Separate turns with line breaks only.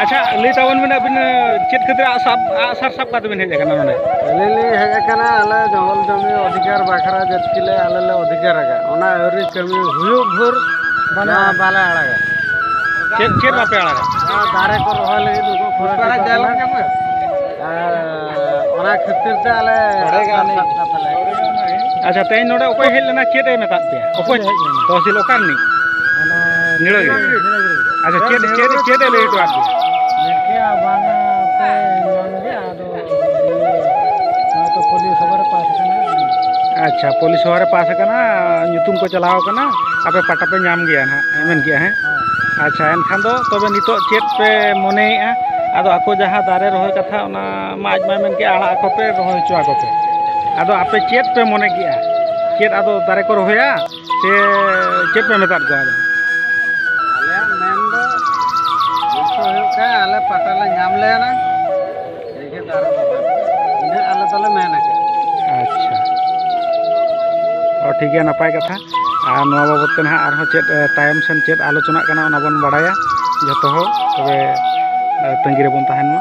अच्छा लई तावन में अबिन चेत खातिर आसार साब का तबिन हेज kana नोने
लिली हेजना आले जंगल जमी अधिकार बाखरा जतकिले आले अधिकार आगा ओना अरी कमी हुयु भुर बना बाला आड़ागा
चेत चेत बापे आड़ागा
दारे को रोहा लगी दुको फुरा जाला ओना खातिर ते आले
अच्छा तेन नोडे ओकोय हेज लेना चेत ए मेता पे ओकोय तहसील ओकार नी निड़ोगी अच्छा चेत चेत चेत ले तो आप
क्या बांगा पे नांगे आदो तो पुलिस हमारे पास करना
अच्छा पुलिस हमारे पास करना ᱧᱩᱛᱩᱢ को चलाओ करना आपे पटा पे नाम गया ना एमन गया है अच्छा एनखान दो तबे नितो चेत पे मनेआ आदो आको जहां दारे रहोय कथा ओना माज मामेन के आड़ा को पे रहोय चुआ को पे आदो आपे चेत पे मने गया चेत आदो दारे को रहोया से चेत पे मेता गया
आले मेन दो इसो का आले पटाला नाम लेना एके दारे बाबा इने आले तले मेना के
अच्छा और ठीक है नपाय कथा और नवा बाबत ते ना आरो चेत टाइम सेन चेत आलोचना कना ओना बन बाड़ाया जतो हो तबे तंगी रे बन ताहेन मा।